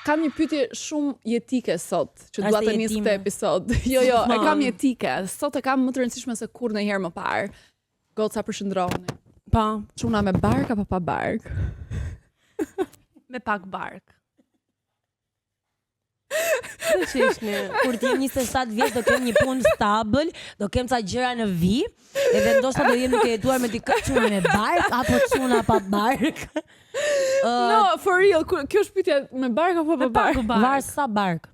Kam një pyetje shumë jetike sot, që dua të nis këtë episod. Jo, e kam jetike. Sot e kam më të rëndësishme se kur ndonjëherë më parë. Goca, përshëndroni. Pa. Çuna me bark apo pa bark? Me pak bark. Kur ti jem 27 vjeç do kem një punë stabël, do kem ca gjëra në vi, edhe ndoshta do jem duke jetuar me dikë çuna me bark apo çuna pa bark. No, for real, kjo është pyetja me bark apo pa bark? Var sa bark.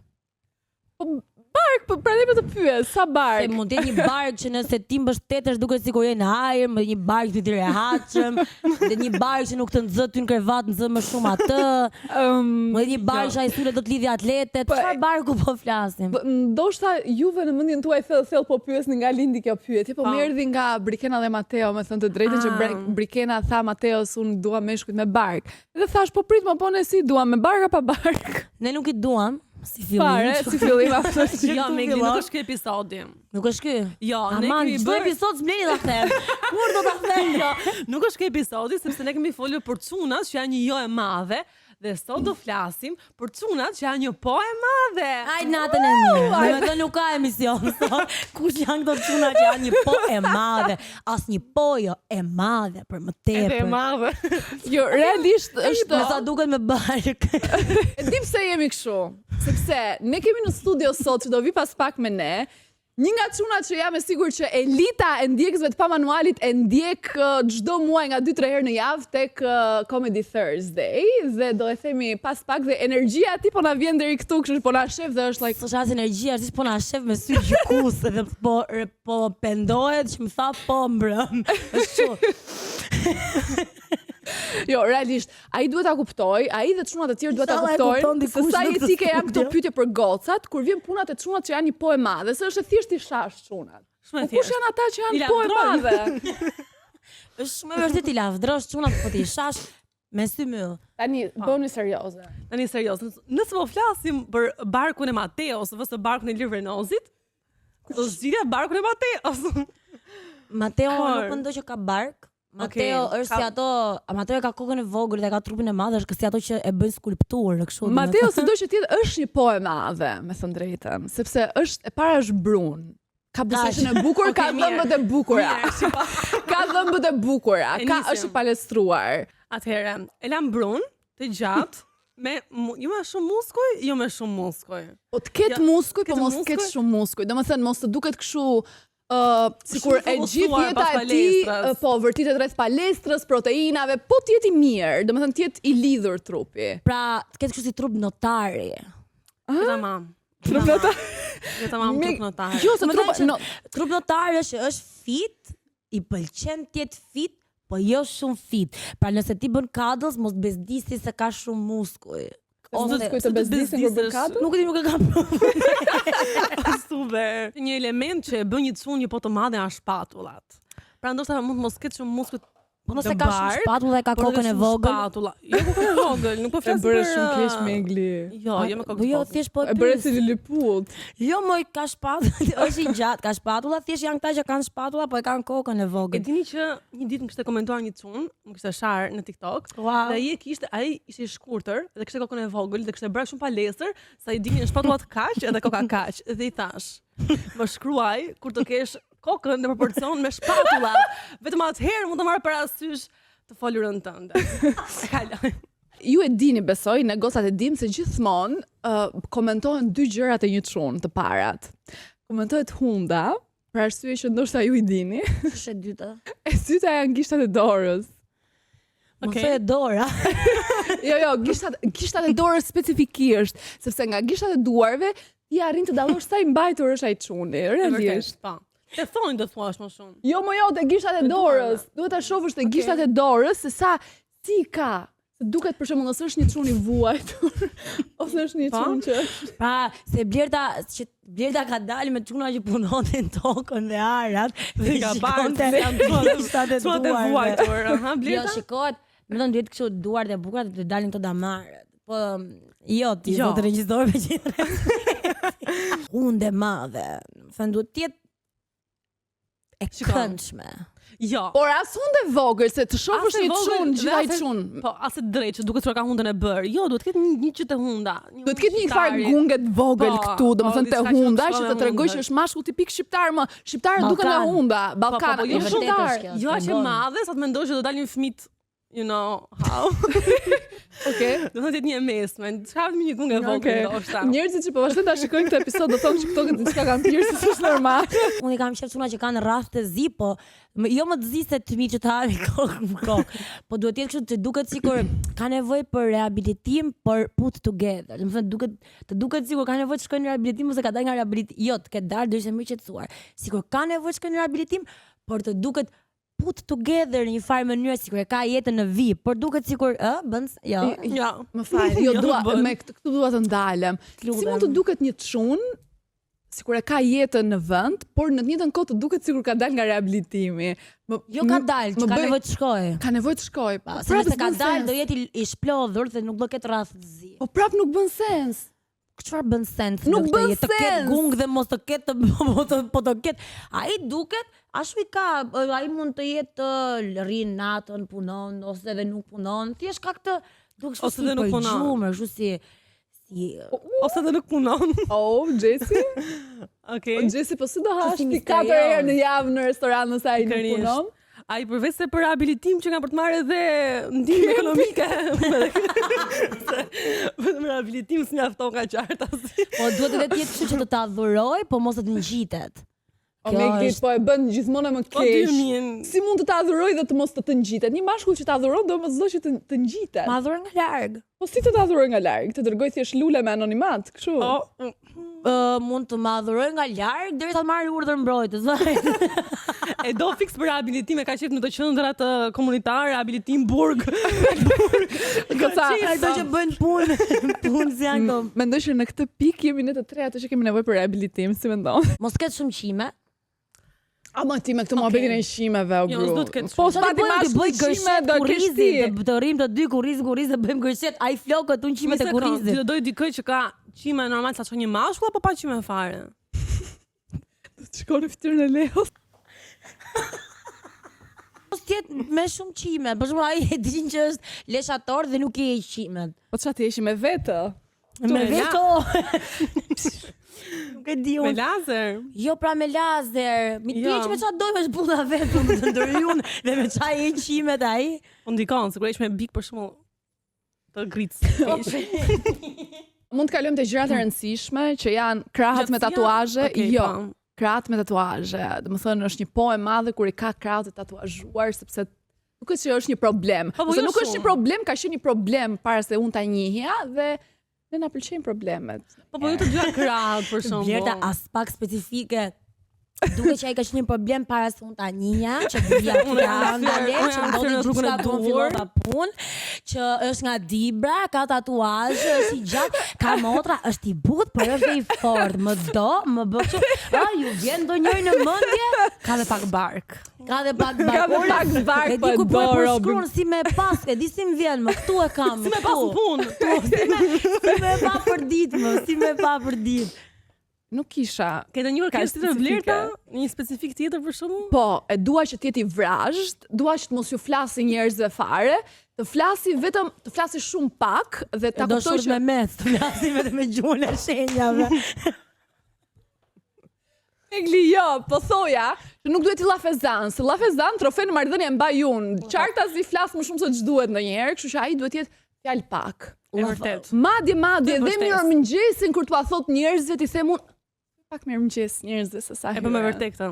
Bark, po prandaj më të pyes, sa bark? Se mund të jetë një bark që nëse ti mbështetesh duket sikur je në ajër, më një bark të rehatshëm, dhe një bark që nuk të nxë ty në krevat, nxë më shumë atë. Më një bark që ai sule do të lidhë atletet. Çfarë barku po flasim? Ndoshta juve në mendjen tuaj thellë po pyesni nga lindi kjo pyetje, po më erdhi nga Brikena dhe Mateo, me thënë të drejtën që Brikena tha Mateos unë dua meshkujt me bark. Dhe thash po prit më po ne si duam me bark apo pa bark? Ne nuk I duam. Si fillim. Pare, si fillim Jo, me nuk është ky episodi. Nuk është ky? Jo, ne kemi bërë episod s'bleni ta them. Kur do ta them? Jo, nuk është ky episodi sepse ne kemi folur për çunat që janë një jo e madhe dhe sot do flasim për çunat që janë një po e madhe. Ai natën e mirë. Domethënë nuk ka emision sot. Kush janë këto çuna që janë një po e madhe? As një po jo e madhe, për më tepër. E madhe. Jo, realisht është sa duket me bark. E di pse jemi kështu. Sepse ne kemi në studio sot që do vi pas pak me ne, një nga çunat që jam e sigurt që elita e ndjekësve të pamanualit e ndjek çdo muaj nga 2-3 herë në javë tek Comedy Thursday, dhe do e themi pas pak dhe energjia ti po na vjen deri këtu, kështu po na shef dhe është like s'është as energjia, si po na shef me sy gjykus edhe po pendohet që më tha po mbrëm. Është kështu. Jo, realisht, ai duhet ta kuptoj, ai dhe çunat e tjerë duhet ta kuptojnë se sa jetike janë këto pyetje për gocat, kur vjen punat e çunat që janë një po e madhe, se është thjesht I shash çunat. Po kush janë ata që janë po e madhe? Është shumë e vërtetë I lavdrosh çunat po ti shash me sy myll. Tani bëni serioze. Nëse po flasim për barkun e Mateos ose barkun e Lirvenozit, do zgjidhja barkun e Mateos. Mateo nuk mendoj që ka bark. Mateo është si ato, Mateo ka kokën e vogël dhe ka trupin e madh, është si ato që e bëjnë skulpturë kështu. Mateo sido që tjetë është një po e madhe, me thënë drejtën, sepse është e para është brun. Ka buzëqen e bukur, ka dhëmbët e bukura. Ka dhëmbët e bukura, është I palestruar. Atëherë, e lam brun, të gjatë, jo me shumë muskuj, jo me shumë muskuj. Po të ketë muskuj, po mos ketë shumë muskuj. Domethënë mos të duket kështu sikur e gjithë jeta e tij po vërtitet rreth palestrës, proteinave, po të jetë I mirë, domethënë të jetë I lidhur trupi. Pra, të ketë kështu si trup notari. Tamam. Trup notari. Jo tamam, trup notari. Jo, se trup notari është fit, I pëlqen të jetë fit, po jo shumë fit. Pra nëse ti bën cuddles, mos bezdisi se ka shumë muskuj. Ose të bezdisin për bërkatë? Nuk e di, nuk e kam. Super. Një element që e bën një çunë një po të madhe janë shpatullat. Pra ndoshta mund mos ketë shumë muskujt. Po nëse ka shumë shpatulla e ka kokën e vogël. Jo kokën e vogël, nuk po flas për. E bëre shumë keq me Egli. Jo me kokën. Jo, thjesht po e bëre si liliput. Jo, moj ka shpatulla, është I gjatë, ka shpatulla, thjesht janë këta që kanë shpatulla, po e kanë kokën e vogël. E dini që një ditë më kishte komentuar një çun, më kishte shar në TikTok, dhe ai ishte I shkurtër dhe kishte kokën e vogël dhe kishte bërë shumë palestër, sa I dinin shpatullat kaq edhe koka kaq, dhe I thash, më shkruaj kur të kesh kokën në proporcion me shpatullat, vetëm atëherë mund të marr parasysh të folurën tënde. E kaloj. Ju e dini, besoj, ne gocat e dim se gjithmonë komentohen dy gjërat e një çunë të parat. Komentohet hunda, për arsye që ndoshta ju I dini. Është e dyta. E dyta janë gishtat e dorës. Mos e dora. Jo, gishtat e dorës specifikisht, sepse nga gishtat e duarve ti arrin të dallosh sa I mbajtur është ai çuni, realisht. Po. Te thonë do thuash më shumë. Jo, te gishtat e dorës. Duhet ta shohësh te gishtat e dorës se sa si ka. Se duket për shembull nëse është një çun I vuajtur ose është një çun që pra, se Blerta ka dalë me çuna që punonin tokën dhe arat dhe ka parë gishtat e vuajtur. Aha, Blerta. Jo, shikohet, më thon duhet kështu duart e bukura të dalin këto damarët. Po jo, ti do të regjistrosh me gjithë. Hundë madhe. Thën duhet të jetë e këndshme. Jo. Por as hundë e vogël se të shohësh një çun, gjithaj çun. Po, as e drejt që duket se ka hundën e bër. Jo, duhet të ketë një çu të hunda. Duhet të ketë një farë gunget vogël këtu, domethënë të hunda që të tregoj që është mashkull tipik shqiptar, më shqiptarët duken nga hunda, Ballkan, jo shqiptar. Jo aq e madhe, sa të mendosh që do dalin fëmijë, you know how. Okej. Do të jetë një mesme. Çfarë me një gungë vogël ndoshta. Njerëzit që po vazhdojnë ta shikojnë këtë episod do thonë që këto diçka kanë pirë se është normal. Unë i kam qef çuna që kanë rraf të zi, po jo më të zi se të mi që të havi kokë më kokë. Po duhet jetë kështu të duket sikur ka nevojë për rehabilitim, për put together. Do të thënë të duket sikur ka nevojë të shkojnë në rehabilitim ose ka dalë nga rehabilitim. Jo, të ketë dalë do ishte më i qetësuar. Sikur ka nevojë të shkojnë në rehabilitim, por të duket put together në një farë mënyrë sikur e ka jetën në vi, por duket sikur bën jo. Jo. Më fal, jo dua me këtu dua të ndalem. Si mund të duket një çun sikur e ka jetën në vend, por në të njëjtën kohë të duket sikur ka dalë nga rehabilitimi. Jo ka dalë, që ka nevojë të shkojë. Ka nevojë të shkojë. Se nëse ka dalë do jetë i shplodhur dhe nuk do ketë rraf të zi. Po prap nuk bën sens. Çfarë bën sens? Nuk bën të ketë gung dhe mos të ketë po të ketë. Ai duket ashtu i ka, ai mund të jetë rrin natën, punon ose edhe nuk punon. Thjesht ka këtë duket ose edhe nuk punon. Kështu si ose edhe nuk punon. Oh, Jesse. Okej. Jesse po si do hash ti 4 herë në javë në restoran nëse ai nuk punon? Ai përveç se për rehabilitim që kanë për të marrë edhe ndihmë ekonomike. Vetëm rehabilitim s'mjafton nga qarta. Po duhet edhe të jetë kështu që të ta adhuroj, po mos të ngjitet. O me këtë po e bën gjithmonë më keq. Si mund të ta adhuroj dhe të mos të ngjitet? Një mashkull që ta adhuron do mos do që të ngjitet. Ma adhuroj nga larg. Po si të ta adhuroj nga larg? Të dërgoj thjesht lule me anonimat, kështu. Mund të ma adhuroj nga larg derisa të marrë urdhër mbrojtës. E do fiks për rehabilitim e ka qenë në të qendrat komunitare, rehabilitim burg. Ato që bëjnë punë si janë këto. Mendoj që në këtë pikë jemi ne të tre ato që kemi nevojë për rehabilitim, si mendon? Mos ketë shumë qime. Ama ti me këtë muhabetin e qimeve o gru. Po s'pati mashkull qime do kesh ti. Të rrim të dy kurriz dhe bëjmë gërshet, ai flokët unë qimet e kurrizit. Ti do doj dikë që ka qime normal sa çon një mashkull apo pa qime fare? Do të shkon në fytyrën e Leos. Mos tjetë me shumë qime, për shembull ai e din që është leshator dhe nuk i e qimet. Po çfarë ti je me vetë? Me vetë. Nuk e di unë. Me lazer? Jo, pra me lazer. Mi ti që me çfarë dojmë është puta vetë më të ndërhyjun dhe me çaj e qimet ai. Po ndikon, sigurisht me bik për shembull të gric. Mund të kalojmë te gjërat e rëndësishme që janë krahët me tatuazhe. Jo. Krahët me tatuazhe. Domethënë është një poë e madhe kur i ka krahët e tatuazhuar sepse nuk është që është një problem. Ose nuk është një problem, ka qenë një problem para se unë ta njihja dhe ne na pëlqejnë problemet. Po ju të dyja krahët për shembull. Blerta as pak specifike. Duke që ai ka qenë një problem para se unë ta njihja, që vija andale, që ndodhi diçka kur fillova punë, që është nga Dibra, ka tatuazhe, është i gjatë, ka motra, është i butë, por është i fortë. Më do, më bë kështu. Ju vjen ndonjëri në mendje? Ka dhe pak bark. Ka dhe pak bark. E di ku po e përshkruan si me pas, e di si më vjen, më këtu e kam. Si me pas punë. Si me pa për ditë, më, si me pa për ditë. Nuk kisha. Ke ndonjë orkestër të Blerta? Një specifik tjetër për shkakun? Po, e dua që të jetë i vrazhd, dua që të mos ju flasi njerëzve fare, të flasi vetëm, të flasi shumë pak dhe ta kuptoj që me mes, të flasi vetëm me gjuhën e shenjave. Egli jo, po thoja, që nuk duhet i llafezan, se llafezan trofen marrëdhënie mbaj unë. Qarta si flas më shumë se ç'duhet ndonjëherë, kështu që ai duhet të jetë fjalë pak. E vërtet. Madje dhe mirëmëngjesin kur t'ua thot njerëzve ti them unë pak mirëmëngjes njerëzve se sa herë. E bë me vërtet këtë.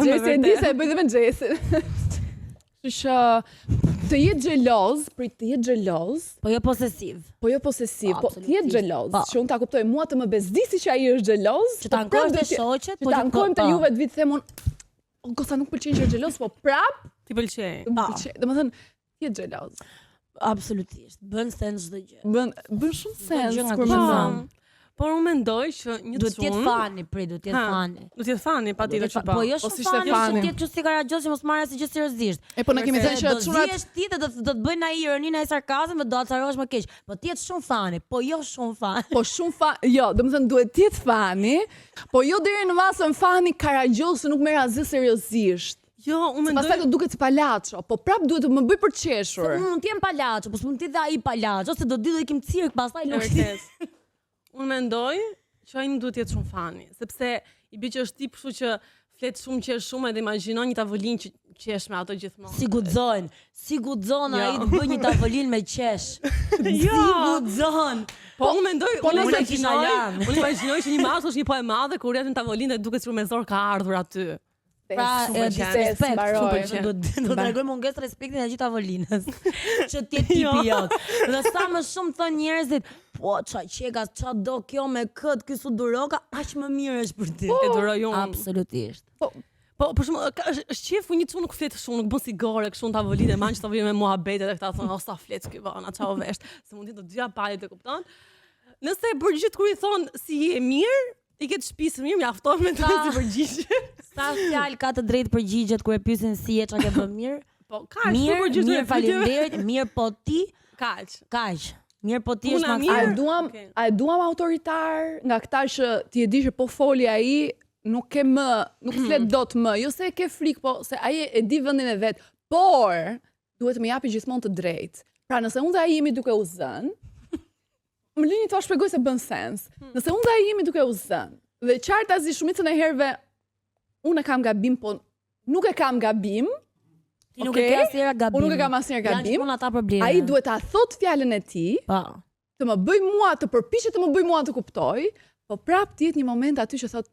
Jesse e di se e bëj dhe me Jesse. Kështu që të jetë xheloz, prit të jetë xheloz. Po jo posesiv. Po jo posesiv, po të jetë xheloz. Që unë ta kuptoj, mua të më bezdisi që ai është xheloz. Që ta ankohesh te shoqet, po të ankojmë te juve të vit them unë, goca nuk pëlqen që është xheloz, po prap ti pëlqej. Domethënë, të jetë xheloz. Absolutisht. Bën sens çdo gjë. Bën shumë sens kur më thon. Por unë mendoj që një duhet të jetë fani, duhet të jetë fani. Duhet të jetë fani, patjetër që po. Po jo shumë fani, të jetë kështu si karagjoz që mos marrë asgjë seriozisht. E po na kemi thënë që çunat do të ti dhe do të bëjnë ai ironinë e sarkazmit dhe do të harosh më keq. Po të jetë shumë fani, po jo shumë fani. Po shumë fani, jo, domethënë duhet të jetë fani, po jo deri në masën fani karagjoz se nuk merr asgjë seriozisht. Jo, unë mendoj. Pastaj do duket si palaço, po prap duhet të më bëj për të qeshur. Unë mund të jem palaço, po s'mund të jetë ai palaço, se do di do ikim cirk, pastaj nuk. Unë mendoj që ai nuk duhet të jetë shumë fani, sepse i bëj që është tip kështu që flet shumë, qesh shumë edhe imagjinon një tavolinë që qesh me ato gjithmonë. Si guxon ai të bëj një tavolinë me qesh. Si guxon. Po unë mendoj, unë imagjinoj që një masë është një po e madhe kur rreth në tavolinë dhe duket si rumezor ka ardhur aty. Pra, respekt, do të tregoj mungesë respektin e gjithë tavolinës. Që ti tipi jot. Dhe sa më shumë thon njerëzit, po çaj çeka, ça do kjo me kët, ky su duroka, aq më mirë është për ty. E duroj unë. Absolutisht. Po për shembull, është qef një çun nuk flet shumë, nuk bën sigare kështu në tavolinë, manj tavolinë me muhabete dhe këta thonë, "O sa flet ky vana, çao vesh." Se mund të dyja palët e kupton. Nëse përgjigjet kur i thon si je mirë, i ketë shtëpisë mirë, mjafton me të si përgjigje. Sa fjalë ka të drejtë përgjigjet kur e pyesin si je, çka ke bën mirë? Po kaq, mirë, faleminderit, mirë po ti, kaq. Mirë po ti është mirë. A e duam autoritar nga këta që ti e di që po foli ai, nuk flet dot më, jo se e ke frikë, po se ai e di vendin e vet, por duhet më japi gjithmonë të drejtë. Pra nëse unë dhe ai jemi duke u zënë, më lini të shpjegoj se bën sens. Nëse unë dhe ai jemi duke u zënë, dhe qartazi shumicën e herëve unë e kam gabim, po nuk e kam gabim. Ti nuk e ke asnjëherë gabim. Unë nuk e kam asnjëherë gabim. Janë ata probleme. Ai duhet ta thot fjalën e tij. Po. Të më bëj mua, të përpiqet të më bëj mua të kuptoj, po prap ti jetë një moment aty që thot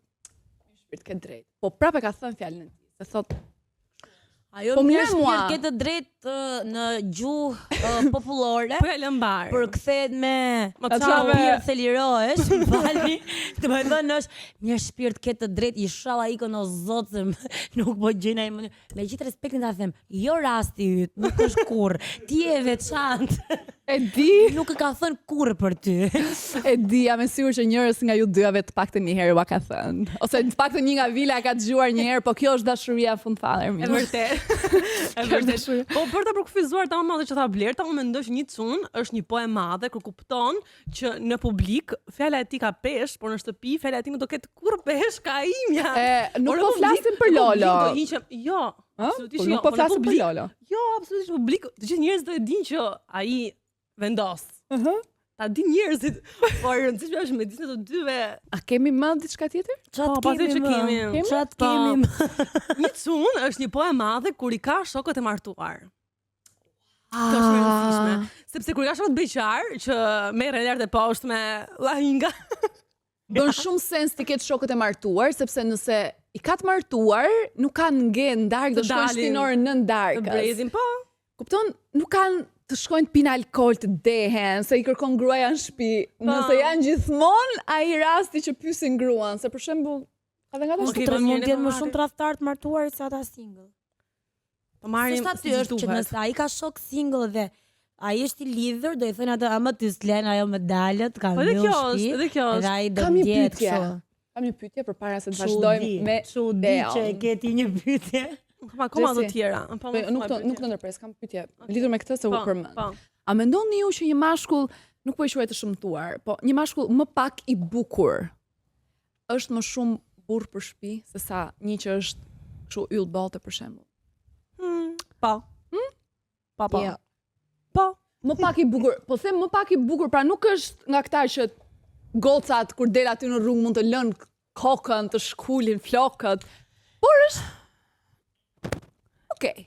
shpirt ke drejt. Po prap e ka thënë fjalën e tij. Se thot ajo mirë shpirt ke të drejtë në gjuhë popullore. Po ja lëmbar. Për kthehet me çfarë se lirohesh, falni. Të më thënë është mirë shpirt ke të drejtë, inshallah ikën o zot se nuk po gjejnë ai më. Me gjithë respektin ta them, jo rasti yt, nuk është kurr. Ti je veçantë. E di. Nuk e ka thënë kurrë për ty. E di, jam e sigurt që njërës nga ju dyave të paktën një herë ua ka thënë. Ose të paktën një nga Vila ka dëgjuar një herë, po kjo është dashuria fundfadher. E vërtet. E vërtet. Po për ta përkufizuar ta më madhe që tha Blerta, unë mendoj që një çun është një po e madhe kur kupton që në publik fjala e tij ka peshë, por në shtëpi fjala e tij nuk do ketë kurrë peshë, ka imja. Nuk po flasim për Lolo. Jo. Absolutisht jo. Nuk po flasim për Lolo. Jo, absolutisht publik. Të gjithë njerëzit do e dinë që ai vendos. Ta di njerëzit, por rëndësishme është me disë të dyve. A kemi më diçka tjetër? Çat kemi. Një çun është një po e madhe kur i ka shokët e martuar. Kjo është rëndësishme. Sepse kur i ka shokët beqar, që merren lart e poshtë me llahinga. Bën shumë sens ti ketë shokët e martuar, sepse nëse i ka të martuar, nuk kanë ngjen darkë, do shkojnë shtinore nën darkës. Të brezin, po. Kupton, nuk kanë të shkojnë të pinë alkool, të dehen, se i kërkon gruaja në shtëpi. Nëse janë gjithmonë ai rasti që pyesin gruan, se për shembull, edhe nga të mund të jenë më shumë tradhtar të martuar se ata single. Po marrim si është që nëse ai ka shok single dhe ai është i lidhur, do i thënë atë ama ty s'len ajo medalët, ka mbyll shtëpi. Edhe kjo është. Ai do të jetë kështu. Kam një pyetje përpara se të vazhdojmë me çudi që e ke ti një pyetje. Koma do tjera. Nuk të ndërpres, kam pyetje lidhur me këtë se u përmend. A mendoni ju që një mashkull nuk po i quhet të shëmtuar, po një mashkull më pak i bukur është më shumë burr për shtëpi se sa një që është kështu yll bote për shembull? Po. Po. Po. Më pak i bukur, po them më pak i bukur, pra nuk është nga këta që gocat kur del aty në rrugë mund të lënë kokën, të shkulin flokët, por është okej.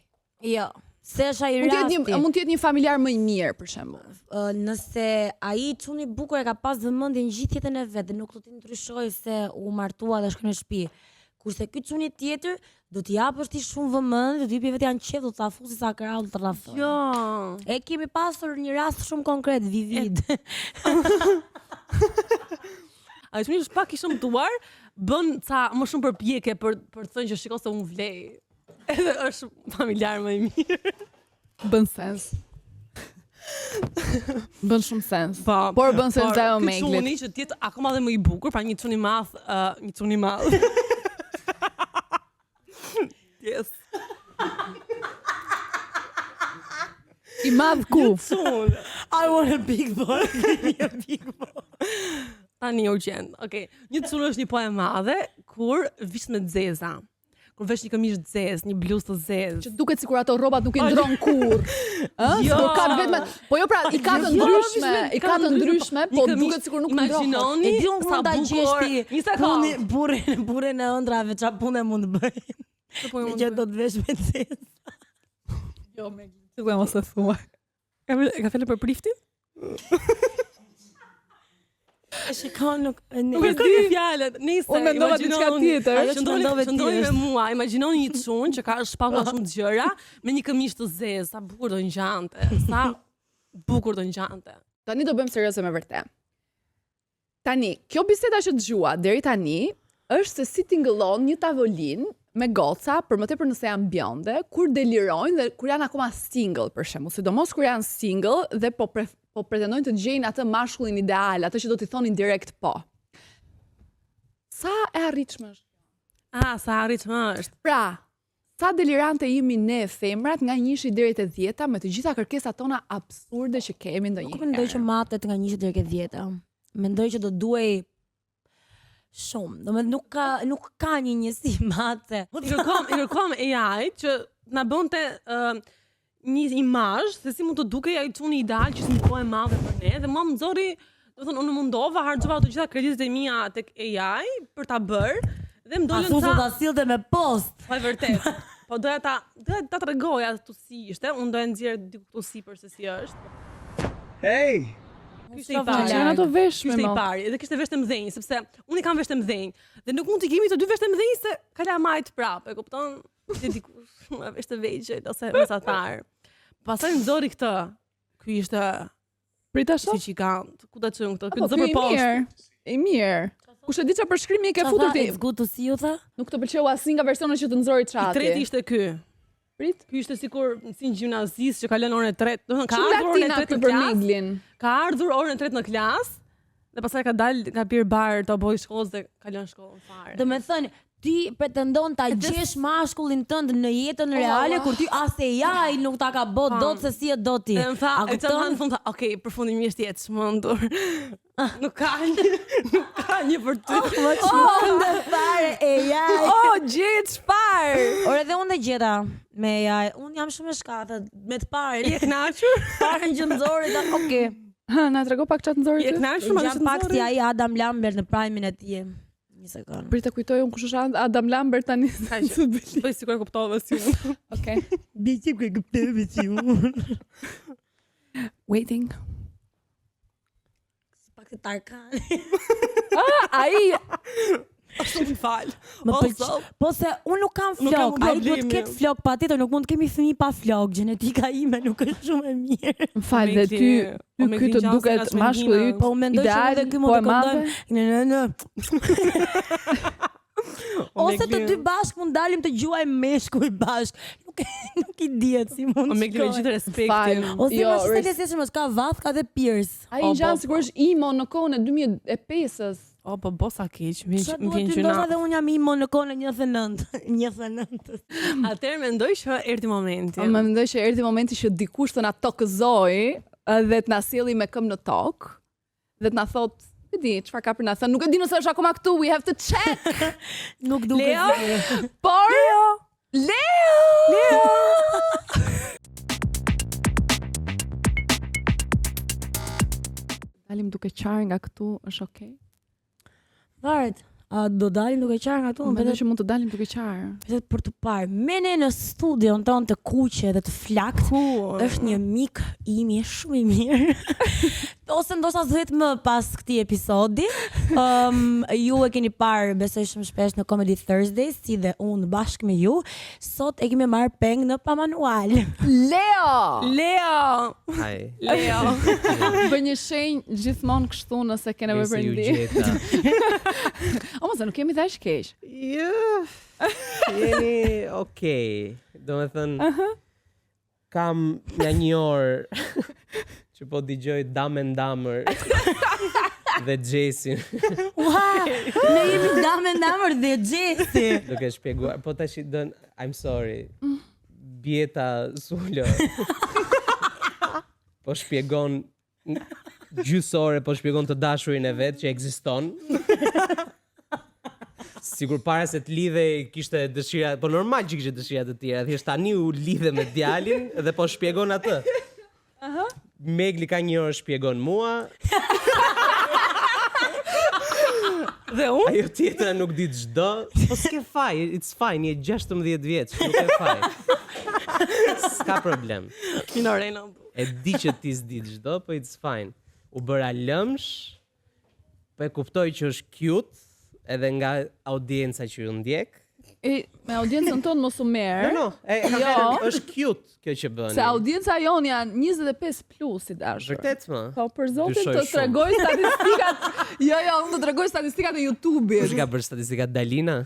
Jo, se është ai rasti. Mund të jetë një familjar më i mirë për shembull. Nëse ai çuni i bukur e ka pas vëmendjen gjithë jetën e vet, nuk do të ndryshojë se u martua dhe shkon në shtëpi. Kurse ky çuni tjetër do t'i japësh ti shumë vëmendje, do t'i jepë vetë janë qef, do ta fusi sa krau të rrafë. Jo. E kemi pasur një rast shumë konkret, vivid. Ai çuni është pak i shëmtuar, bën ca më shumë përpjekje për të thënë që shiko se unë vlej. Edhe është familjar më i mirë. Bën sens. Bën shumë sens. Por bën sens dhe o me çuni që tjetë akoma dhe më i bukur, pra një çuni i madh. Yes. I madh ku? I want a big boy. Tani urgjent. Okej. Një çun është një po e madhe kur vish me zeza. kur vesh një këmishë të zezë, një bluzë të zezë. Që duket sikur ato rrobat nuk i ndron kurr. Jo, ka vetëm, po jo pra, i ka të ndryshme, po duket sikur nuk ndron. Imagjinoni sa bukur. Një sekondë, burrin e ëndrave çfarë punë mund të bëj. Që do të vesh me zezë. Jo, me gjithë mos e thua. Ka fjalë për priftin? Shikon nuk e di fjalën. Nice. Unë mendova diçka tjetër. Qëndroni me mua, imagjinoni një çun që ka shpallur shumë gjëra me një këmishë të zezë, sa bukur do ngjante. Sa bukur do ngjante. Tani do bëjmë serioze me vërtet. Tani, kjo biseda që dëgjua deri tani është se si tingëllon një tavolinë me goca, për më tepër nëse janë bjonde, kur delirojnë dhe kur janë akoma single, për shembull, sidomos kur janë single dhe po pretendojnë të gjejnë atë mashkullin ideal, atë që do t'i thonin direkt po. Sa e arritshme është? Sa arritshme është. Pra, sa delirante jemi ne femrat nga 1 deri te 10 me të gjitha kërkesat tona absurde që kemi ndonjëherë. Nuk mendoj që matet nga 1 deri te 10. Mendoj që do duhej shumë. Domethënë nuk ka një njësi mate. I kërkom AI që na bënte një imazh se si mund të dukej ai çuni ideal që është e madhe për ne dhe mua më nxorri, domethënë unë mundova harxova të gjitha kreditet e mia tek AI për ta bërë dhe më dolën sa ta sillte me post. Po e vërtet. Po doja ta tregoja tu si ishte, unë doja nxjerr diku tu sipër se si është. Hey! Kishte i pari. Janë ato veshme. Kishte i pari, dhe kishte vesh të mëdhenj, sepse unë kam vesh të mëdhenj. Dhe nuk mund të kemi të dy vesh të mëdhenj se kalamajt prapë, e kupton? Ishte dikush me vesh të vegjël ose mesatar. Pastaj nxori këtë. Ky ishte Prita shoh. si gigant. Ku ta çojmë këtë? Ky Po, do për poshtë. I mirë. Kush e di çfarë përshkrimi ke futur ti? It's good to see you tha. Nuk të pëlqeu asnjë nga versionet që të nxori I çati. treti ishte ky. Prit. Ky ishte sikur si një gjimnazist që ka lënë orën e tretë. Do të thënë ka Shumë ardhur orën e latina tretë ky në për klasë. Meglin. Ka ardhur orën e tretë në klasë dhe pastaj ka dalë nga pirë bar të boj shkollës dhe ka lënë shkollën fare. Do me thënë, ti pretendon ta gjesh mashkullin tënd në jetën reale kur ti as e jaj nuk ta ka bë dot se si e do ti. Dhe më tha, A e të kupton? në fund tha, okej, përfundimisht jetë shmëndur. Nuk ka një për ty. Çfarë fare e jaj. Gjet çfarë? Ore dhe unë dhe gjeta me jaj. Unë jam shumë e shkatë me të parë. Je kënaqur? Parën që nxori ta, okay. Na trego pak çat nxori Je ti. kënaqur me Jam pak si ai Adam Lambert në prime-in e tij. Një sekond. Prita kujtoj unë kush është Adam Lambert tani. Po sikur e kuptova si unë. Okej. Biçi ku e kuptove si unë. Waiting. Pak të Tarkan. Ai Shumë fal. Më pëlqen. Po se unë nuk kam Nuk kam flok, ai duhet të problemi. ketë flok patjetër, nuk mund të kemi fëmijë pa flok. Gjenetika ime nuk është shumë e mirë. Fal dhe ty ky të duket mashkulli yt. Po mendoj që ideal, edhe ky po mund e të madhe. këndojmë. Në. Ose të dy bashk mund dalim të gjuajmë meshkuj bashk. Nuk i dihet si mund. O me gjithë Fal. respektin. Ose Jo, më shiste leseshëm, ka vath, ka dhe Pierce. Ai ngjan sigurisht imo në kohën e 2005-s. O, po bosa keq, më Çfarë vjen duhet ty gjëna. ndoshta dhe unë jam imo në kohën e 19. 19. Atëherë mendoj që erdhi momenti. Më mendoj që erdhi momenti që dikush të na tokëzoi dhe të na sjelli me këmbë në tokë dhe të na thotë, e di, çfarë ka për na thënë. Nuk e di nëse është akoma këtu. We have to check. Nuk duket. Leo? Por Leo. Dalim duke qarë nga këtu, është okay? Varet. A do dalim duke qarë nga tu? Mendoj që mund të dalim duke qarë. Vetëm për të parë. Mene në studion tonë të kuqe dhe të flakt. Është një mik imi shumë i mirë. Ose ndoshta zhet më pas këtij episodi. Ju e keni parë besoj shumë shpesh në Comedy Thursdays, si dhe unë bashkë me ju. Sot e kemi marrë peng në pamanual. Leo. Hi. Leo. Bë një shenjë gjithmonë kështu nëse ke nevojë për ndihmë. O mos e nuk kemi thash keq. Jo. Jeni okay. Do me thënë, kam një orë që po dëgjoj Dumb and Dumber dhe Jason Ua, ne jemi damër dhe Gjesi. duke shpjeguar. Po tash I'm sorry. Bjeta Sullo po shpjegon gjysore, po shpjegon të dashurin e vet që ekziston. Sigur para se të lidhej kishte dëshira, po normal që kishte dëshira të tjera, thjesht tani u lidhe me djalin dhe po shpjegon atë. Megli ka një orë shpjegon mua. Dhe unë? Ajo tjetra nuk di çdo. Po s'ke faj, it's fine, je 16 vjeç, nuk e faj. S'ka problem. Minorena. E di që ti s'di çdo, po it's fine. U bëra lëmsh, po e kuptoj që është cute, edhe nga audienca që ju ndjek. Me audiencën tonë mos u merr. No, është cute kjo që bëni. Se audienca jon janë 25 plus i dashur. Vërtet më? Po për zotin Dyshoj të shumë. tregoj statistikat. Jo, unë do t'tregoj statistikat e YouTube-it. Kush ka bërë statistikat Dalina?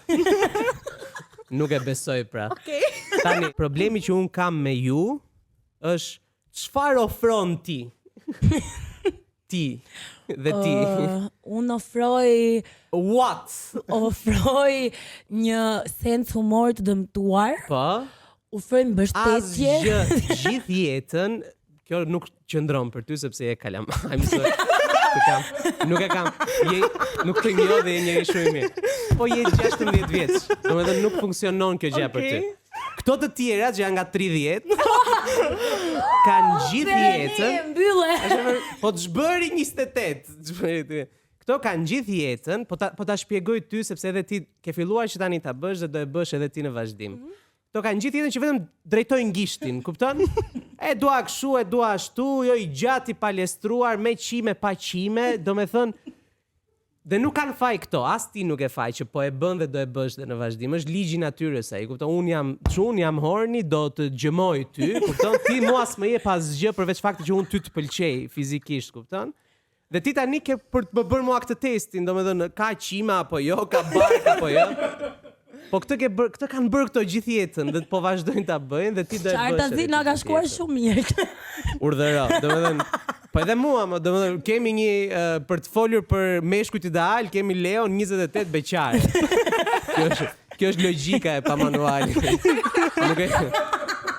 Nuk e besoj pra. Okej. Tani, problemi që unë kam me ju është çfarë ofron ti? Ti dhe ti. Unë ofroj një sens humor të dëmtuar, Po? ofroj mbështetje. Gjithë jetën, kjo nuk qëndron për ty sepse je kalam. I'm sorry. Nuk e kam. Nuk të njoh dhe je njëri shumë i mirë. Po je 16 vjeç. Domethënë nuk funksionon kjo gjë për ty. Këto të tjera që janë nga 30 kanë gjithë jetën. Mbylle. Po të zhbëri 28. Këto kanë gjithë jetën, po ta shpjegoj ty sepse edhe ti ke filluar që tani ta bësh dhe do e bësh edhe ti në vazhdim. Këto kanë gjithë jetën që vetëm drejtojnë gishtin, kupton? E dua kështu, e dua ashtu, jo i gjatë i palestruar, me qime, pa qime, domethënë dhe nuk kanë faj këto, as ti nuk e faj që po e bën dhe do e bësh dhe në vazhdim. Është ligji natyrës ai, kupton? Unë jam horny, do të gjëmoj ty, kupton? Ti mua s'më je pas gjë përveç faktit që unë ty të pëlqej fizikisht, kupton? Dhe ti tani ke për të bërë mua këtë testin, domethënë ka qima apo jo, ka bark apo jo. Po këtë kanë bërë këto gjithë jetën dhe po vazhdojnë ta bëjnë dhe ti do e bësh. Qartazi na ka shkuar shumë mirë. Urdhëro, domethënë po edhe mua, domethënë kemi një për të folur për meshkujt ideal, kemi Leon 28 beqare. Kjo është logjika e pamanualit.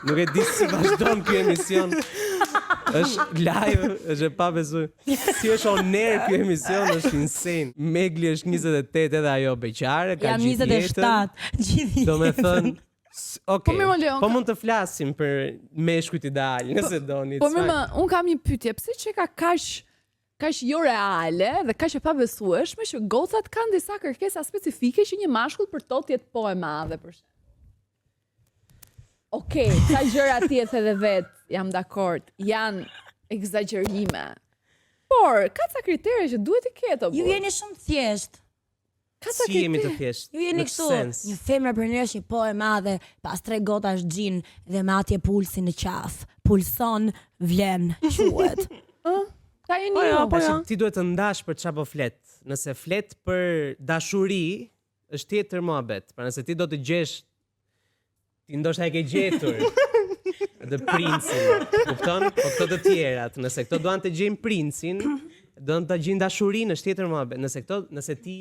Nuk e di si vazhdon ky emision. Është live, është e pabesuar. Si është on air ky emision, është insane. Megli është 28 edhe ajo beqare, ka gjithë jetën. Jam 27, gjithë jetën. Domethënë okej. Leon, Po mund të flasim për meshkujt ideal, nëse doni. Po unë kam një pyetje, pse që ka kaq jo reale dhe kaq e pabesueshme që gocat kanë disa kërkesa specifike që një mashkull për to të jetë po e madhe për shemb. Okej, ca gjëra ti e the dhe vet, jam dakord, janë egzagjerime. Por ka ca kritere që duhet të ketë apo? Ju jeni shumë thjesht. Si jemi të thjesht? Ju jeni kështu, një femër për nesh një po e madhe, pas 3 gotash gjin dhe me atje pulsin në qaf. Pulson, vlen, quhet. Ta jeni ju. Ti duhet të ndash për çfarë po flet. Nëse flet për dashuri, është tjetër mohabet. Pra nëse ti do të gjesh, ti ndoshta e ke gjetur dhe princin, kupton? Po këto të tjerat, nëse këto duan të gjejnë princin, duan të gjejnë dashurinë, është tjetër mohabet. Nëse ti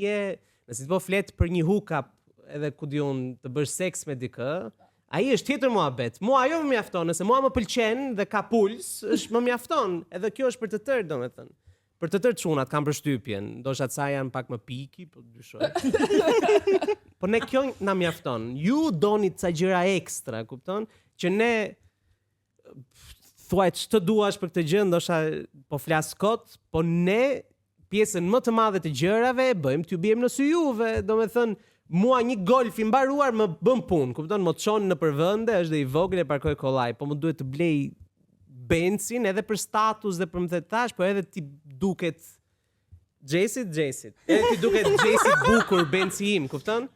po flet për një hookup, edhe ku diun të bësh seks me dikë, ai është tjetër mohabet. Mua ajo më mjafton, nëse mua më pëlqen dhe ka puls, është më mjafton. Edhe kjo është për të tërë, domethënë. Për të tërë çunat kanë përshtypjen, ndoshta ca janë pak më piki, po dyshoj. Po ne kjo na mjafton. Ju doni ca gjëra ekstra, kupton? Që ne thuaj ç'të duash për këtë gjë, ndoshta po flas kot, po ne pjesën më të madhe të gjërave e bëjmë t'ju bijmë në sy juve, domethënë mua një golf i mbaruar më bën punë, kupton? Më çon në përvende, është dhe i vogël e parkoj kollaj, po më duhet të blej benzin edhe për status dhe për më thetash, po edhe ti duket Xhesit. Edhe ti duket Xhesit bukur benzi im, kupton?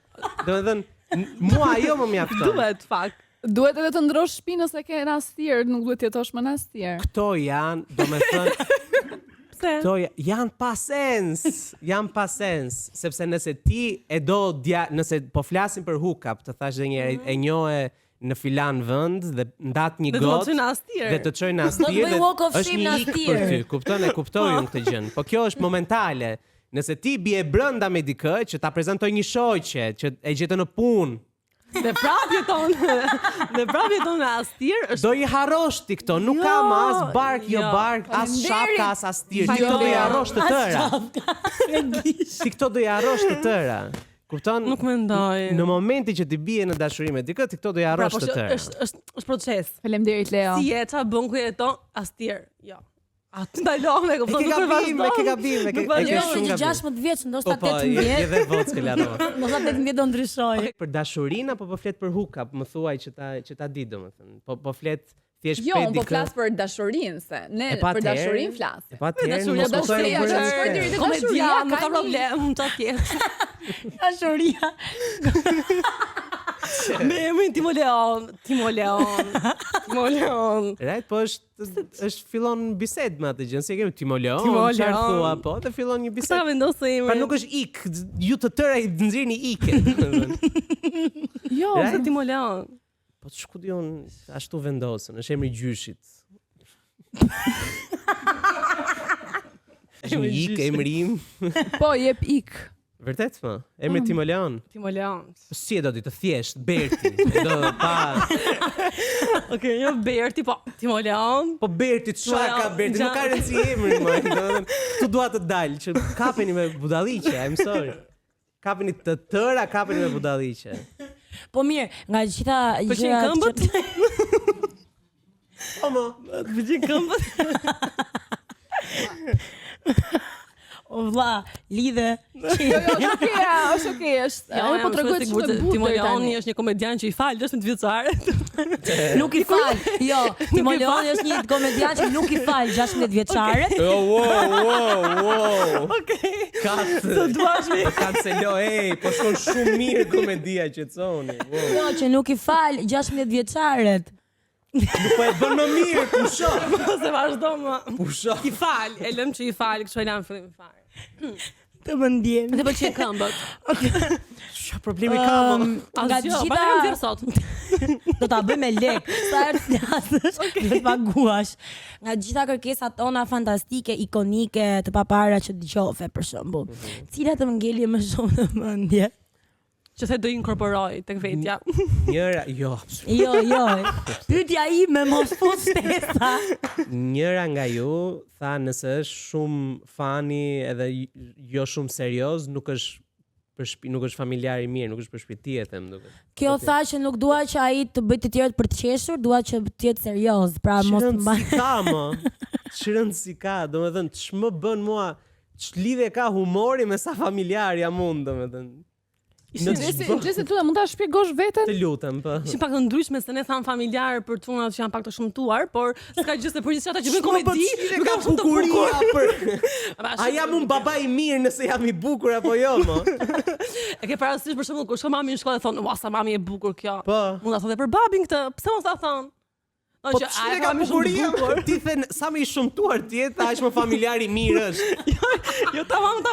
Domethënë mua ajo më mjafton. Duhet fakt. Duhet edhe të ndrosh shtëpinë nëse ke nastier, nuk duhet të jetosh më nastier. Këto janë, domethënë këto janë pa sens, sepse nëse ti e do nëse po flasim për hookup, të thash dhe njëherë e njohe në filan vend dhe ndat një gotë dhe të çojë në astir dhe është një ik për ty, kupton? E kuptoj unë këtë gjën. Po kjo është momentale. Nëse ti bie brenda me dikë që ta prezantoj një shoqe që e gjetë në punë, dhe prap jeton në astir, do i harrosh ti këto, nuk kam as bark, jo bark, as shapka, as astir. Ti këto do i harrosh të tëra. Ti këto do i harrosh të tëra. Kupton? Nuk mendoj. Në momentin që ti bie në dashuri me dikë, ti këto do i harrosh të tërë. Është proces. Faleminderit Leo. Si e çfarë bën ku jeton astjer. Jo. Atë ndalon e kupton nuk Me ke gabim, Jo, shumë gabim. 16 vjeç, ndoshta Po, 18. je dhe vockë larova. Ndoshta 18 do ndryshoj. Për dashurinë apo po flet për hookup, më thuaj që ta di domethënë. Po flet thjesht Jo, pe unë po dikë. flas për dashurinë se ne E pa për atëherë- dashurinë flas. E pa atëherë, Dashuria, mos kuptoj dashuria, për- që shkoj deri te Komedia, dashuria, nuk ka ka një- problem, çfarë tjetër. Dashuria. Me emrin Timo Leon. Right, po është fillon bisedë me atë gjë, si e kemi Timo Leon, Timo çfarë Leon. thua, po, dhe fillon një Sa bisedë. vendos se emri? Pra nuk është ik, ju të tëra i nxirrni ike. Jo, Right? Se Timo Leon. Po të shku dion ashtu vendosën, është emri gjyshit. Është një ik, emri im. po jep ik. Vërtet më, emri Timo Leon. Timo Leon. Po si e do ti të thjesht, Berti. Do pa. Okej, jo Berti, po Timo Leon. Po Berti, çfarë ka Berti? Nuk ka rëndësi emri më. Tu dua të dalë që kapeni me budalliqe, I'm sorry. Kapeni të tëra, kapeni me budalliqe. Po mirë, nga gjitha Pëlqen këmbët? O mo, Pëlqen këmbët? O vlla, lidhe. Jo, është okay, është. Ai po tregoj të shumë Timo bukur Leoni tani. është një komedian që i fal 12 vjeçare. Nuk i fal. Jo, Timo Leoni është një komedian që nuk i fal 16 vjeçare. wow. Okej. Katë. Po kancelo, po shkon shumë mirë komedia që thoni. Wow. Jo, që nuk i fal 16 vjeçaret. Po e bën më mirë, pusho. Se vazhdo më. Pusho. I fal, e lëm që i fal, kështu e lam fillim fare. Të më ndjen. Dhe pëlqen këmbët. Çfarë problemi ka më? Nga Asgjë, gjitha pa kam dhirë sot. do ta bëj me lek. Sa herë të flasësh, do të paguash. Nga gjitha kërkesat tona fantastike, ikonike, të papara që dëgjove për shembull. Cilat të më ngelje më shumë në mendje? Që the do inkorporoj tek vetja. Njëra, jo, absolutisht. Jo. Pyetja ime mos fut stesa. Njëra nga ju tha nëse është shumë fani edhe jo shumë serioz, nuk është nuk është familjar i mirë, nuk është për shtëpi e them duket. Kjo tha që nuk dua që ai të bëj të tjerët për të qeshur, dua që të jetë serioz, pra mos të mbaj. Si ka më? Çrëndsi ka, domethënë ç'më bën mua, ç'lidhje ka humori me sa familjar jam unë, domethënë. Nëse tu mund ta shpjegosh veten? Të lutem, po. Ishin pak të ndryshme se ne tham familjar për tunat që janë pak të shëmtuar, por s'ka gjë se përgjithësi ata që bëjnë komedi, Nuk ka shumë të bukuria bukur. për. A jam unë baba i mirë nëse jam i bukur apo jo, mo? E ke parasysh për shembull kur shkon mami në shkollë dhe thonë, "Ua, sa mami e bukur kjo." Po. Mund ta thotë për babin këtë. Pse mos ta thon? Po ç'e ka bukuria? Ti the sa më i shëmtuar ti je, aq më familjar i mirë është. Jo tamam. Jo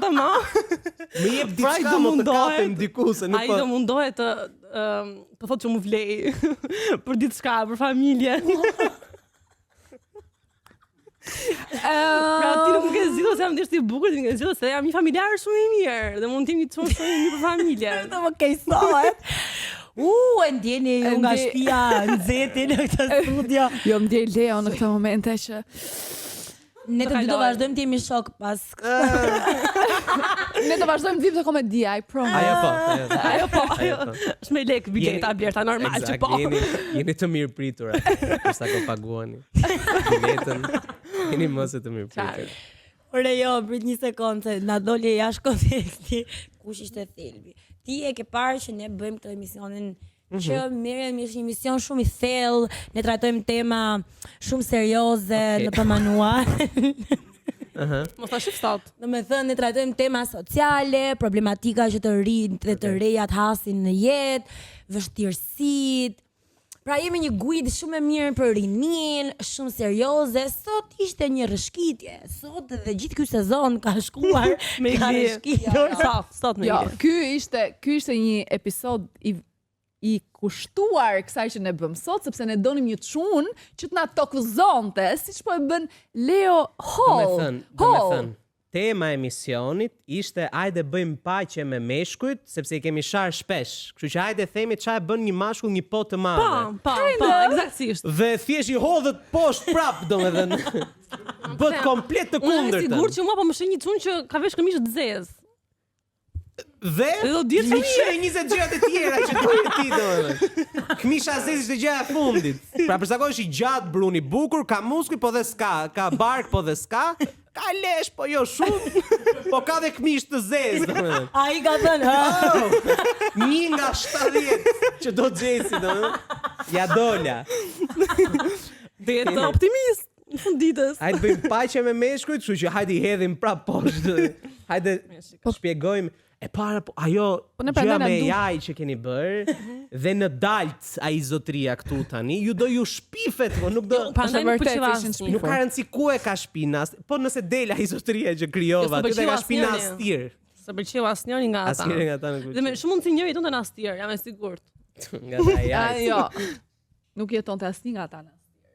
tamam. Më jep Pra, diçka do më të mundohet- kapem diku se nuk Ai po. do mundohet të thotë që mu vlej për diçka, për familje. Pra ti nuk ke zgjidhur se jam thjesht i bukur, ti ke zgjidhur se jam një familjar shumë i mirë dhe mund të jemi shumë i mirë për familje. Të më kejsohet. E ndjeni ju nga shtëpia nxehti në këtë studio. Jo, më ndjej Leo në këtë momente që Ne të dy do vazhdojmë të jemi shok pas. ne do vazhdojmë të vim të komedia, I promise. Ajo po. Është me lek bileta blerta normal që po. Jeni të mirë pritur atë. Sa ko paguani. Biletën. Jeni mos e të mirë pritur. Ore jo, prit një sekondë, se na doli jashtë konteksti. Kush ishte thelbi? Ti e ke parë që ne bëjmë këtë emisionin që merrem është një emision shumë i thellë, ne trajtojmë tema shumë serioze në të manual. Mos ta shif sot. Domethënë ne trajtojmë tema sociale, problematika që të rinjt dhe të rejat hasin në jetë, vështirësitë. Pra jemi një guid shumë e mirë për rinin, shumë serioze. Sot ishte një rrëshqitje. Sot dhe gjithë ky sezon ka shkuar Me ka Igli. rrëshqitur. Sot me Jo, Igli. ky ishte një episod i kushtuar kësaj që ne bëm sot, sepse ne donim një çun që të na tokëzonte, siç po e bën Leo Hall. Domethënë, tema e emisionit ishte hajde bëjmë paqe me meshkujt, sepse i kemi sharë shpesh. Kështu që hajde themi çfarë bën një mashkull një potë të madhe. Po, eksaktësisht. Dhe thjesht i hodhët poshtë prap, domethënë. Bët komplet të Unë jam kundërtën. sigurt që mua po më shenjë një çun që ka vesh këmishë të zezë. Dhe do dihet mi kishte 20 gjërat e tjera që duhet ti domethënë. Këmisha zezë ishte gjëja e fundit. Pra përzakohesh i gjatë, bruni bukur, ka muskuj po dhe s'ka, ka bark po dhe s'ka, ka lesh po jo shumë, po ka dhe këmish të zezë domethënë. Ai ka thënë, Një nga 70 që do gjesi domethënë. Ja dola. Dhe jetë optimist në fund ditës. Hajde bëjmë paqe me meshkujt, kështu që hajde i hedhim prap poshtë. Hajde shpjegojmë. E para, ajo ne gjëja prandaj na me du- AI që keni bërë, dhe në dalt ai zotria këtu tani, ju do ju shpifet, po nuk do... Prandaj nuk vërtet pëlqeva ishin asnjë. Nuk ka rëndësi ku e ka shpinas, po nëse del ai zotria që krijova, Jo, ti dhe ka s'pëlqeu shpinas asnjëri. tir. Se pëlqeu asnjëri nga ata. Asnjëri nga ata nuk Dhe me shumë mundsi njëri tonë në astir, jam e sigurt. nga ta AI. Jo. Nuk jeton të asnjë nga ata.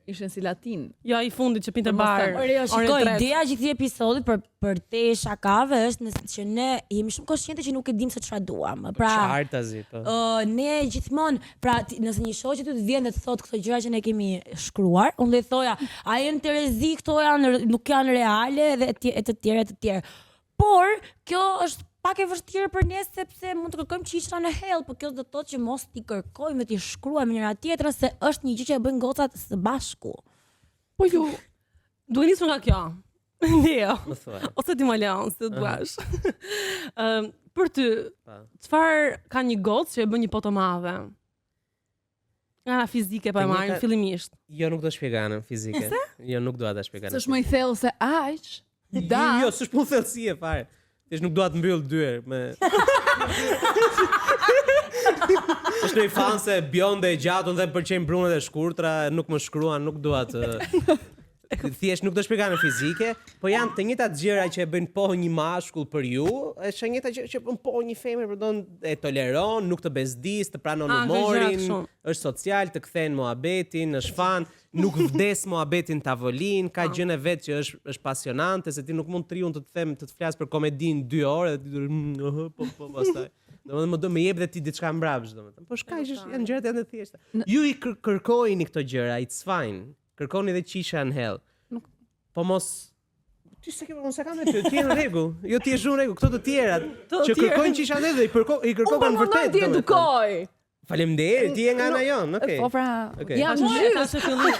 Ishin si latin. Jo, i fundit që pinte Po, mos bar. ta- Ore, jo, Orën shikoj, tretë. ideja që këtij episodit për te shakave është që ne jemi shumë konsciente që nuk e dim se çfarë duam. Pra, Qartazi, po. ne gjithmonë, pra nëse një shoqë ty të vjen dhe të thotë këto gjëra që ne kemi shkruar, unë do i thoja, a janë terezi, këto nuk janë reale dhe e të tjerë. Por kjo është pak e vështirë për ne sepse mund të kërkojmë qishra në hell, por kjo do të thotë që mos t'i kërkojmë dhe t'i shkruajmë njëra tjetrën se është një gjë që e bëjnë gocat së bashku. Po ju, Duhet nisur nga kjo. Jo. Më thuaj. Ose ti më leon, se duash. Për ty, Pa. çfarë ka një gocë që e bën një po të madhe? Nga ana fizike pa e Të marrin njëjta- fillimisht. Jo, nuk do shpjegoj anën fizike. Jo, nuk dua ta shpjegoj. s'është më i thellë se aq. Da. Jo, s'është punë thellësie fare. Thjesht nuk dua të mbyll dyer me është një fan se bjonde e gjatë dhe më pëlqejnë brunet e shkurtra, nuk më shkruan, nuk dua të thjesht nuk do shpjegoj në fizike, po janë të njëjtat gjëra që e bëjnë po një mashkull për ju, është e njëjta gjë që bën po një femër, përdon e toleron, nuk të bezdis, të pranon Ah, këto gjëra humorin, shumë. është social, të kthejnë muhabetin, është fan, nuk vdes muhabetin tavolin, ka gjën e vet që është pasionante, se ti nuk mund të riun të them të flas për komedin 2 orë dhe ti do po pastaj. Domethënë më do më jep dhe ti diçka mbrapsht domethënë. Po shkaq është janë gjërat janë të thjeshta. Ju i kërkojini këto gjëra, it's fine. Kërkoni dhe qisha në hell. Po mos ti s'e ke mos e kam me ty, ti je në rregull. Jo ti je në rregull, këto të tjerat që tjerë. kërkojnë qisha në dhe i Unë kërkon po mundoj vërtet. ti domethënë. edukoj. Faleminderit, ti je nga ana jon, okay. Po pra, Okej. jam Ka gjys. që fillim.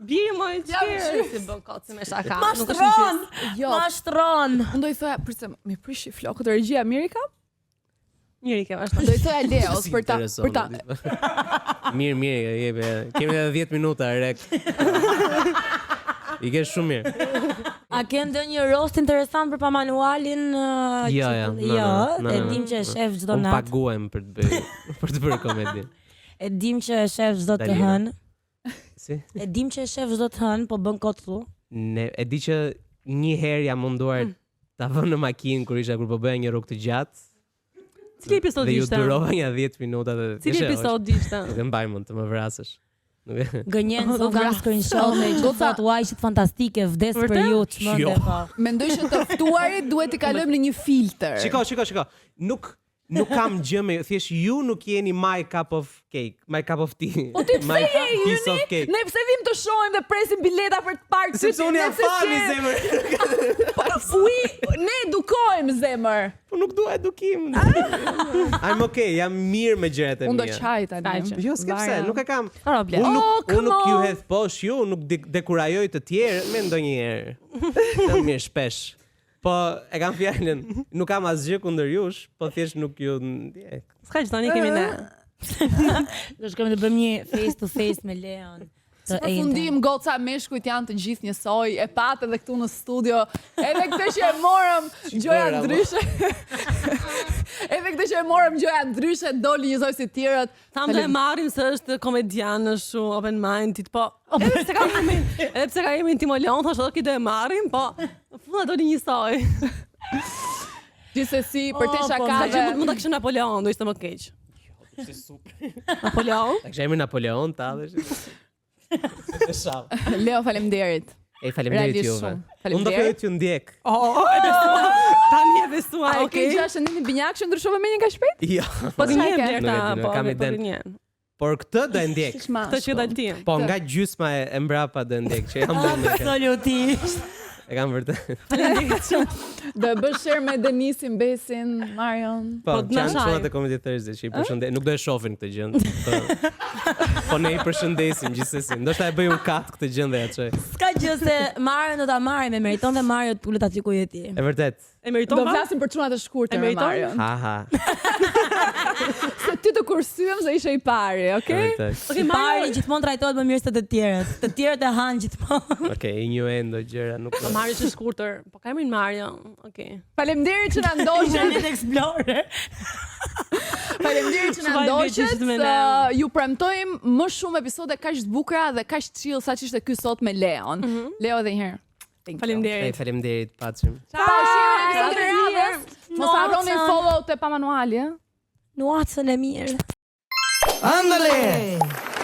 Biri më i Jam çfarë gjys. si bën kocë me shaka. Ma Nuk është një shtron! gjys. Jo. Ma shtron! Unë do i thoja, pritse, me prishi flokët e regjia Amerika? Njëri ke vazhdo. Do i thoja Leos Si për ta intereson, për ta. Mirë, jebe. Kemi edhe 10 minuta rek. I ke shumë mirë. A ke ndonjë rost interesant për pa manualin? Jo, e dim që e shef çdo Unë natë. paguem për të bërë komedi. E dim që e shef çdo të Dalina. hënë. Si? E dim që e shef çdo të hënë, po bën kot thu. Ne e di që një herë jam munduar ta vënë në makinë kur po bëja një rrugë të gjatë. Cili episod Dhe ju ishte? durova një 10 minuta dhe Cili episod ishte? Nuk e mbaj mend të më vrasësh. Nuk e Gënjen se kam screenshot me gocat uajshit fantastike, vdes për Vërtet? ju, çmendë Jo. po. Mendoj që të ftuarit duhet i kalojmë në një filter. Shiko. Nuk kam gjë me, thjesht ju nuk jeni my cup of cake, my cup of tea. Po ti pse my je piece of cake. Ne pse vim të shohim dhe presim bileta për të parë Sepse unë jam fan i zemër. Ne edukojmë zemër. Po nuk dua edukim. I'm okay, jam mirë me gjërat e Unë do mia. çaj tani. Kaqe. Jo, s'ke pse, nuk e kam. Problem. Unë Oh, nuk come ju on. hedh poshtë ju, nuk dekurajoj të tjerë me ndonjëherë. Në mirë shpesh. Po e kam fjalën, nuk kam asgjë kundër jush, po thjesht nuk ju ndjek. S'ka që tani kemi ne. Do shkojmë të bëjmë një face to face me Leon. Të Përfundim goca meshkujt janë të gjithë njësoj, e patë edhe këtu në studio. Edhe këtë që e morëm gjoja bëra, ndryshe. Edhe këtë që e morëm gjoja ndryshe doli njësoj si tjerët. Tham do e marrim se është komedian, është shumë open minded, po. Edhe pse ka jemi Timo Leon, thashë do ki do e marrim, po. Në fund doli njësoj. Gjithsesi, për te po, Sa që shakave. mund ta kishte Napoleon, do ishte më keq. Ishte super. Napoleon? Ta kisha emrin Napoleon ta dhe. Leo, faleminderit. Faleminderit Realisht juve. shumë. Unë do Faleminderit. filloj t'ju ndjek. Tani e besua, A e ke okay? gjashtë në binjak që ndryshova me një nga shpejt? Jo. Po të Qa njem ke? djerta, Nuk e di, po kam po iden. të njem. Por këtë do e ndjek. Këtë që dal ti. Po nga gjysma e mbrapa do e ndjek, që jam bërë me këtë. Absolutisht. E kam vërtet. Do e bësh share me Denisin, Besin, Marion. Po, na janë shaj. çunat e Comedy Thursday që i përshëndet. Nuk do e shohin këtë gjë. Po ne i përshëndesim gjithsesi. Ndoshta e bëj un kat këtë gjë dhe ja çoj. S'ka gjë se Mario do ta marrë me meriton dhe Mario t'ulet aty ku je ti. E vërtet. E meriton Do pa? flasim për çunat e shkurtër E me meriton? Marion. Ha. Se ty të kursyem se ishe i pari, E okay? vërtet. Okej, I pari Mario, gjithmonë trajtohet më mirë se të tjerët. Të tjerët e hanë gjithmonë. Okej, innuendo gjëra nuk. Mario është shkurtër. Po ka emrin Mario. Okej. Faleminderit që na ndoqët. Internet Explorer. Faleminderit që na Çfarë ndoqët. gjeshit me ne? Ju premtojmë më shumë episode kaq të bukura dhe kaq chill sa që ishte ky sot me Leon. Leo edhe një herë. Thank you. Faleminderit. Faleminderit, pacim. Pashim, Ciao, episode radhës. Mos harroni Nuancën. follow te pa manuali, Nuacën e mirë. Ándale.